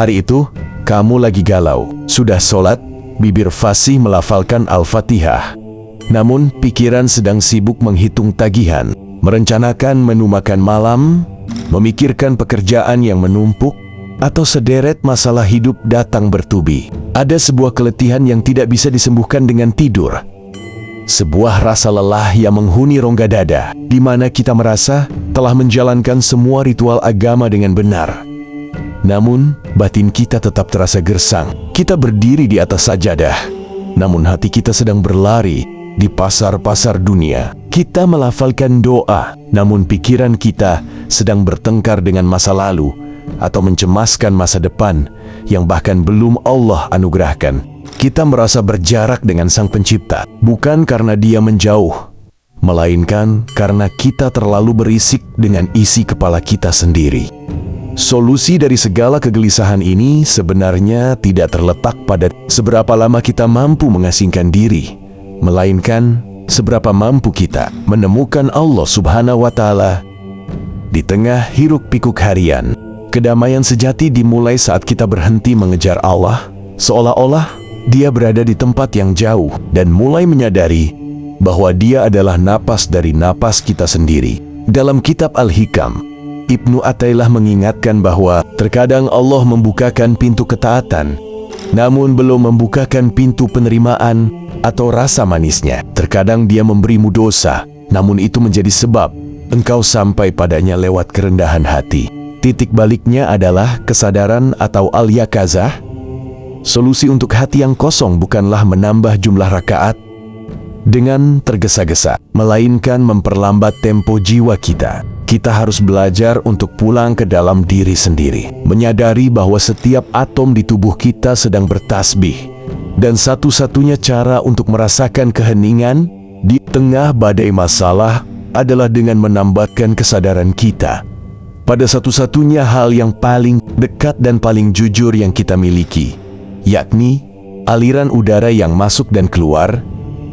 hari itu, kamu lagi galau, sudah sholat, bibir fasih melafalkan Al-Fatihah. Namun, pikiran sedang sibuk menghitung tagihan, merencanakan menu makan malam, memikirkan pekerjaan yang menumpuk, atau sederet masalah hidup datang bertubi. Ada sebuah keletihan yang tidak bisa disembuhkan dengan tidur. Sebuah rasa lelah yang menghuni rongga dada, di mana kita merasa telah menjalankan semua ritual agama dengan benar. Namun, batin kita tetap terasa gersang. Kita berdiri di atas sajadah, namun hati kita sedang berlari di pasar-pasar dunia. Kita melafalkan doa, namun pikiran kita sedang bertengkar dengan masa lalu atau mencemaskan masa depan yang bahkan belum Allah anugerahkan. Kita merasa berjarak dengan Sang Pencipta, bukan karena Dia menjauh, melainkan karena kita terlalu berisik dengan isi kepala kita sendiri. Solusi dari segala kegelisahan ini sebenarnya tidak terletak pada seberapa lama kita mampu mengasingkan diri, melainkan seberapa mampu kita menemukan Allah Subhanahu wa Ta'ala di tengah hiruk-pikuk harian. Kedamaian sejati dimulai saat kita berhenti mengejar Allah, seolah-olah Dia berada di tempat yang jauh, dan mulai menyadari bahwa Dia adalah napas dari napas kita sendiri. Dalam kitab Al-Hikam, Ibnu Athaillah mengingatkan bahwa terkadang Allah membukakan pintu ketaatan, namun belum membukakan pintu penerimaan atau rasa manisnya. Terkadang Dia memberimu dosa, namun itu menjadi sebab engkau sampai padanya lewat kerendahan hati. Titik baliknya adalah kesadaran atau al-yaqazah. Solusi untuk hati yang kosong bukanlah menambah jumlah rakaat dengan tergesa-gesa, melainkan memperlambat tempo jiwa kita. Kita harus belajar untuk pulang ke dalam diri sendiri, menyadari bahwa setiap atom di tubuh kita sedang bertasbih, dan satu-satunya cara untuk merasakan keheningan di tengah badai masalah adalah dengan menambahkan kesadaran kita pada satu-satunya hal yang paling dekat dan paling jujur yang kita miliki, yakni aliran udara yang masuk dan keluar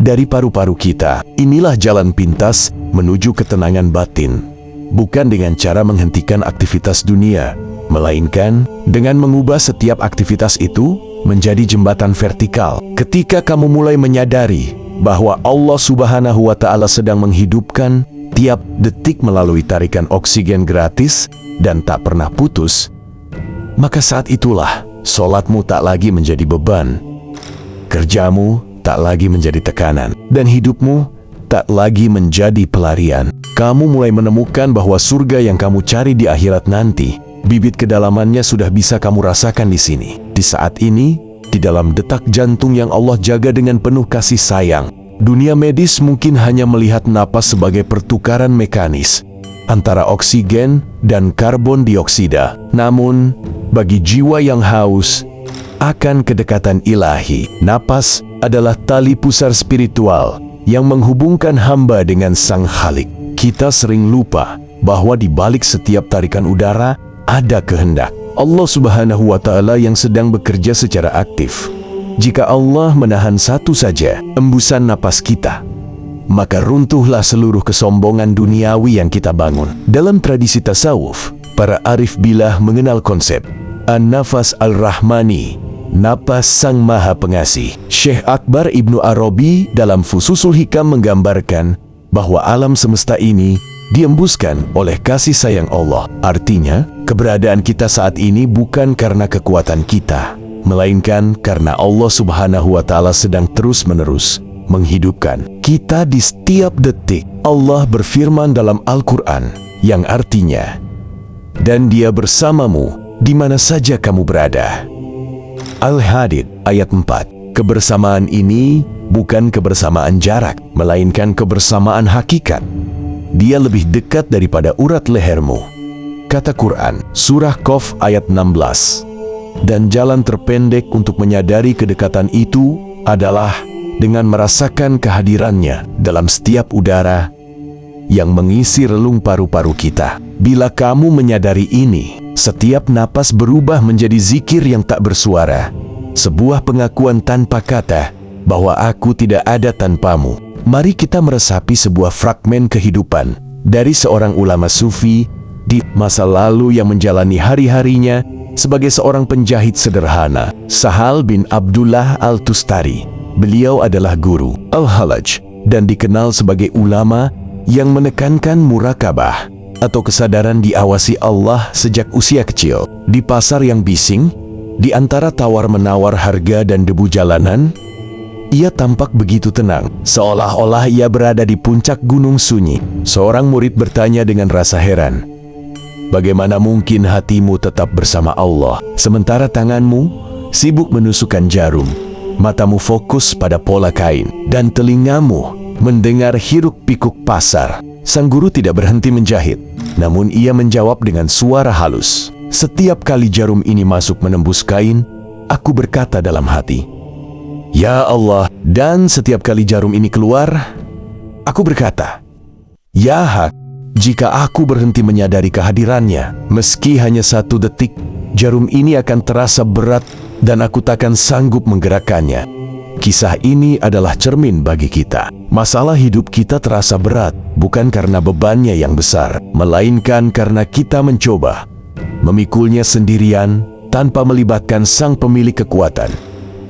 dari paru-paru kita. Inilah jalan pintas menuju ketenangan batin, bukan dengan cara menghentikan aktivitas dunia, melainkan dengan mengubah setiap aktivitas itu menjadi jembatan vertikal. Ketika kamu mulai menyadari bahwa Allah Subhanahu wa Ta'ala sedang menghidupkan tiap detik melalui tarikan oksigen gratis dan tak pernah putus, maka saat itulah sholatmu tak lagi menjadi beban, kerjamu tak lagi menjadi tekanan, dan hidupmu tak lagi menjadi pelarian. Kamu mulai menemukan bahwa surga yang kamu cari di akhirat nanti, bibit kedalamannya sudah bisa kamu rasakan di sini, di saat ini, di dalam detak jantung yang Allah jaga dengan penuh kasih sayang. Dunia medis mungkin hanya melihat napas sebagai pertukaran mekanis antara oksigen dan karbon dioksida. Namun, bagi jiwa yang haus akan kedekatan ilahi, napas adalah tali pusar spiritual yang menghubungkan hamba dengan Sang Khalik. Kita sering lupa bahwa di balik setiap tarikan udara ada kehendak Allah Subhanahu wa Ta'ala yang sedang bekerja secara aktif. Jika Allah menahan satu saja embusan napas kita, maka runtuhlah seluruh kesombongan duniawi yang kita bangun. Dalam tradisi tasawuf, para arif billah mengenal konsep an-nafas al-rahmani, napas Sang Maha Pengasih. Syekh Akbar Ibnu Arabi dalam Fususul Hikam menggambarkan bahwa alam semesta ini diembuskan oleh kasih sayang Allah. Artinya, keberadaan kita saat ini bukan karena kekuatan kita, melainkan karena Allah Subhanahu wa Ta'ala sedang terus-menerus menghidupkan kita di setiap detik. Allah berfirman dalam Al-Quran yang artinya, "Dan Dia bersamamu di mana saja kamu berada." Al-Hadid ayat 4. Kebersamaan ini bukan kebersamaan jarak, melainkan kebersamaan hakikat. Dia lebih dekat daripada urat lehermu, kata Quran, surah Qaf ayat 16. Dan jalan terpendek untuk menyadari kedekatan itu adalah dengan merasakan kehadirannya dalam setiap udara yang mengisi relung paru-paru kita. Bila kamu menyadari ini, setiap napas berubah menjadi zikir yang tak bersuara, sebuah pengakuan tanpa kata bahwa aku tidak ada tanpamu. Mari kita meresapi sebuah fragmen kehidupan dari seorang ulama sufi di masa lalu yang menjalani hari-harinya sebagai seorang penjahit sederhana. Sahal bin Abdullah Al-Tustari. Beliau adalah guru Al-Halaj dan dikenal sebagai ulama yang menekankan murakabah atau kesadaran diawasi Allah sejak usia kecil. Di pasar yang bising, di antara tawar-menawar harga dan debu jalanan, ia tampak begitu tenang, seolah-olah ia berada di puncak gunung sunyi. Seorang murid bertanya dengan rasa heran, "Bagaimana mungkin hatimu tetap bersama Allah, sementara tanganmu sibuk menusukkan jarum, matamu fokus pada pola kain, dan telingamu mendengar hiruk-pikuk pasar?" Sang guru tidak berhenti menjahit, namun ia menjawab dengan suara halus, "Setiap kali jarum ini masuk menembus kain, aku berkata dalam hati, 'Ya Allah,' dan setiap kali jarum ini keluar, aku berkata, 'Ya Hak.' Jika aku berhenti menyadari kehadirannya, meski hanya 1 detik, jarum ini akan terasa berat dan aku takkan sanggup menggerakkannya." Kisah ini adalah cermin bagi kita. Masalah hidup kita terasa berat, bukan karena bebannya yang besar, melainkan karena kita mencoba memikulnya sendirian tanpa melibatkan sang pemilik kekuatan.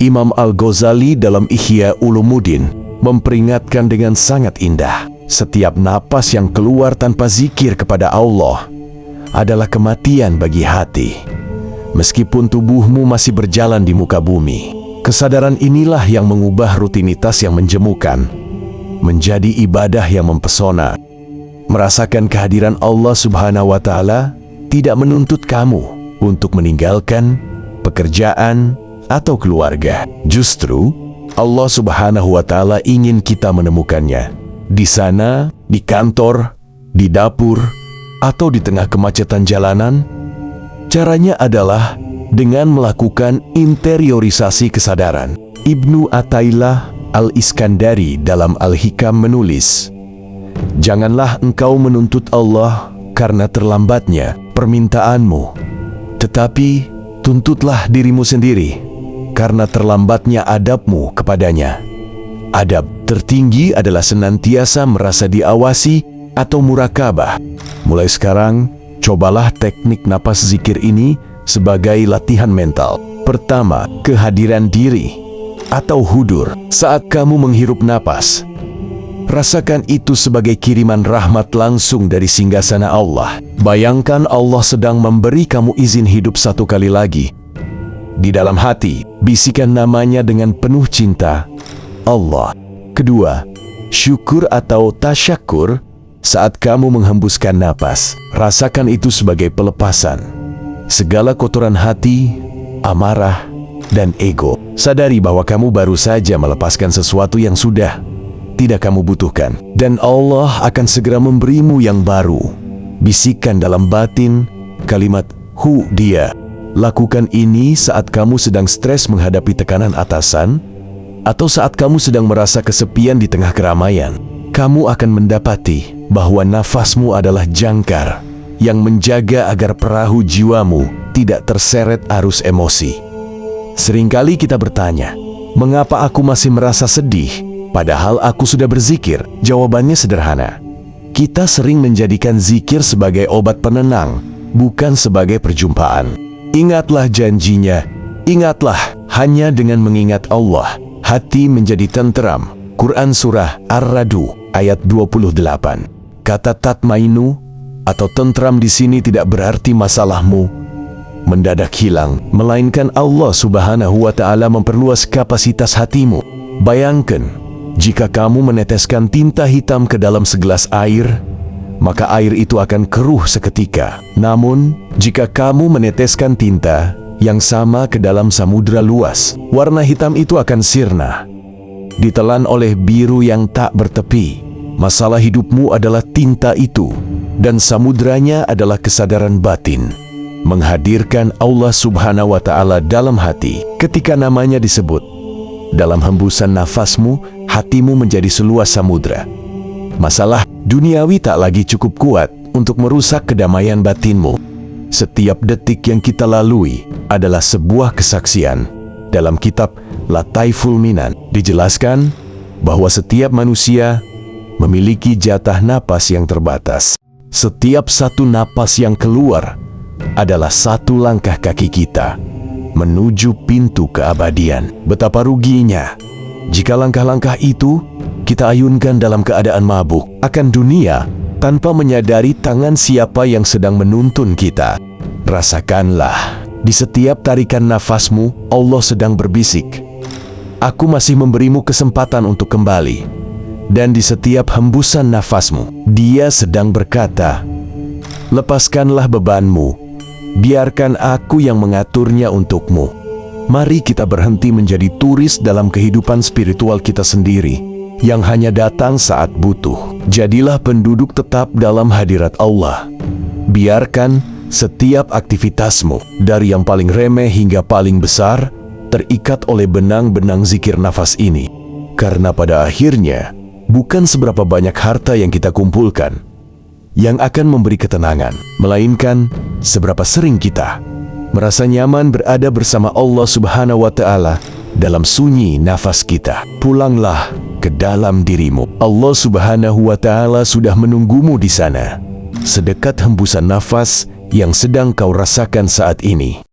Imam Al-Ghazali dalam Ihya Ulumuddin memperingatkan dengan sangat indah, setiap napas yang keluar tanpa zikir kepada Allah adalah kematian bagi hati, meskipun tubuhmu masih berjalan di muka bumi. Kesadaran inilah yang mengubah rutinitas yang menjemukan menjadi ibadah yang mempesona. Merasakan kehadiran Allah Subhanahu wa Ta'ala tidak menuntut kamu untuk meninggalkan pekerjaan atau keluarga. Justru Allah Subhanahu wa Ta'ala ingin kita menemukannya di sana, di kantor, di dapur, atau di tengah kemacetan jalanan. Caranya adalah dengan melakukan interiorisasi kesadaran. Ibnu Athaillah Al-Iskandari dalam Al-Hikam menulis, "Janganlah engkau menuntut Allah karena terlambatnya permintaanmu, tetapi tuntutlah dirimu sendiri karena terlambatnya adabmu kepadanya." Adab tertinggi adalah senantiasa merasa diawasi atau murakabah. Mulai sekarang, cobalah teknik napas zikir ini sebagai latihan mental. Pertama, kehadiran diri atau hudur. Saat kamu menghirup napas, rasakan itu sebagai kiriman rahmat langsung dari singgasana Allah. Bayangkan Allah sedang memberi kamu izin hidup 1 kali lagi. Di dalam hati, bisikan namanya dengan penuh cinta, Allah. Kedua, syukur atau tasyakur. Saat kamu menghembuskan napas, rasakan itu sebagai pelepasan segala kotoran hati, amarah, dan ego. Sadari bahwa kamu baru saja melepaskan sesuatu yang sudah tidak kamu butuhkan, dan Allah akan segera memberimu yang baru. Bisikan dalam batin kalimat "Hu dia". Lakukan ini saat kamu sedang stres menghadapi tekanan atasan, atau saat kamu sedang merasa kesepian di tengah keramaian. Kamu akan mendapati bahwa nafasmu adalah jangkar yang menjaga agar perahu jiwamu tidak terseret arus emosi. Seringkali kita bertanya, mengapa aku masih merasa sedih, padahal aku sudah berzikir? Jawabannya sederhana. Kita sering menjadikan zikir sebagai obat penenang, bukan sebagai perjumpaan. Ingatlah janjinya, ingatlah hanya dengan mengingat Allah, hati menjadi tenteram. Quran Surah Ar-Ra'd ayat 28. Kata tatmainu atau tentram di sini tidak berarti masalahmu mendadak hilang, melainkan Allah Subhanahu wa Ta'ala memperluas kapasitas hatimu. Bayangkan, jika kamu meneteskan tinta hitam ke dalam segelas air, maka air itu akan keruh seketika. Namun, jika kamu meneteskan tinta yang sama ke dalam samudra luas, warna hitam itu akan sirna, ditelan oleh biru yang tak bertepi. Masalah hidupmu adalah tinta itu, dan samudranya adalah kesadaran batin. Menghadirkan Allah Subhanahu wa Ta'ala dalam hati. Ketika namanya disebut, dalam hembusan nafasmu, hatimu menjadi seluas samudra. Masalah duniawi tak lagi cukup kuat untuk merusak kedamaian batinmu. Setiap detik yang kita lalui adalah sebuah kesaksian. Dalam kitab Lataiful Minan dijelaskan bahwa setiap manusia memiliki jatah napas yang terbatas. Setiap satu napas yang keluar adalah satu langkah kaki kita menuju pintu keabadian. Betapa ruginya jika langkah-langkah itu kita ayunkan dalam keadaan mabuk akan dunia tanpa menyadari tangan siapa yang sedang menuntun kita. Rasakanlah, di setiap tarikan nafasmu, Allah sedang berbisik, "Aku masih memberimu kesempatan untuk kembali." Dan di setiap hembusan nafasmu, Dia sedang berkata, "Lepaskanlah bebanmu, biarkan aku yang mengaturnya untukmu." Mari kita berhenti menjadi turis dalam kehidupan spiritual kita sendiri, yang hanya datang saat butuh. Jadilah penduduk tetap dalam hadirat Allah. Biarkan setiap aktivitasmu, dari yang paling remeh hingga paling besar, terikat oleh benang-benang zikir nafas ini. Karena pada akhirnya, bukan seberapa banyak harta yang kita kumpulkan yang akan memberi ketenangan, melainkan seberapa sering kita merasa nyaman berada bersama Allah Subhanahu wa Ta'ala dalam sunyi nafas kita. Pulanglah ke dalam dirimu. Allah Subhanahu wa Ta'ala sudah menunggumu di sana, sedekat hembusan nafas yang sedang kau rasakan saat ini.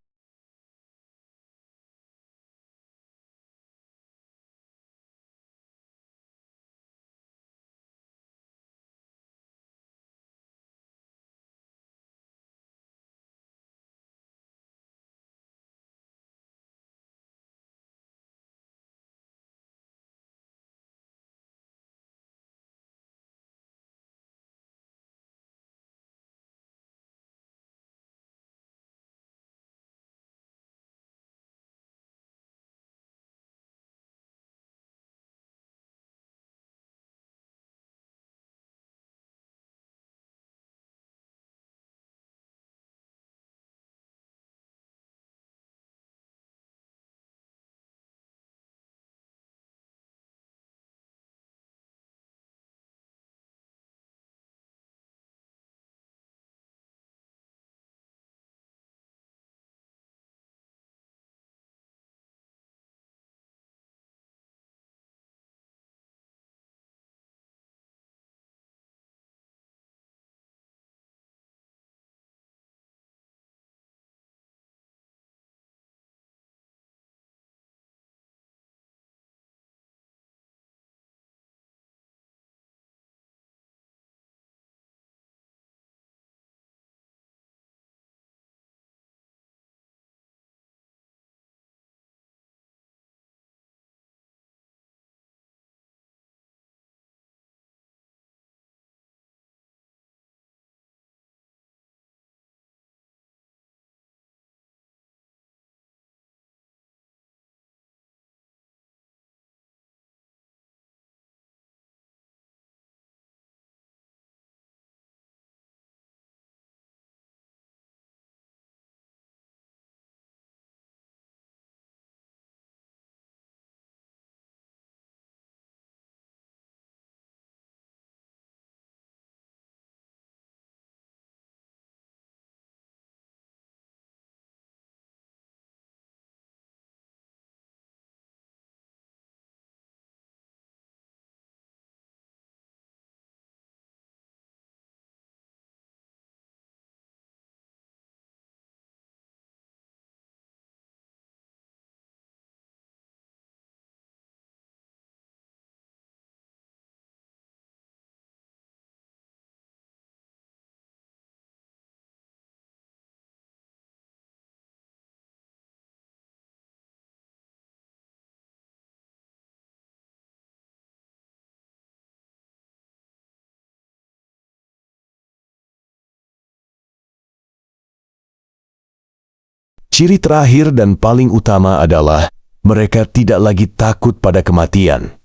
Ciri terakhir dan paling utama adalah mereka tidak lagi takut pada kematian.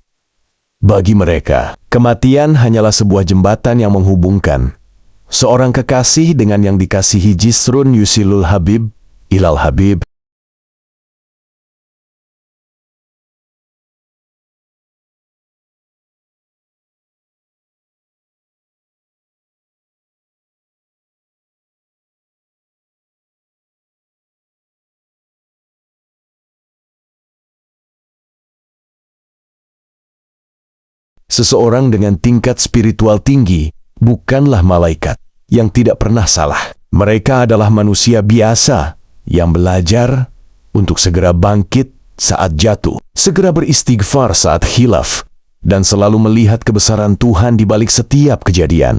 Bagi mereka, kematian hanyalah sebuah jembatan yang menghubungkan seorang kekasih dengan yang dikasihi. Jisrun yusilul habib ilal habib. Seseorang dengan tingkat spiritual tinggi bukanlah malaikat. yang tidak pernah salah. Mereka adalah manusia biasa yang belajar untuk segera bangkit saat jatuh, segera beristighfar saat khilaf, dan selalu melihat kebesaran Tuhan di balik setiap kejadian.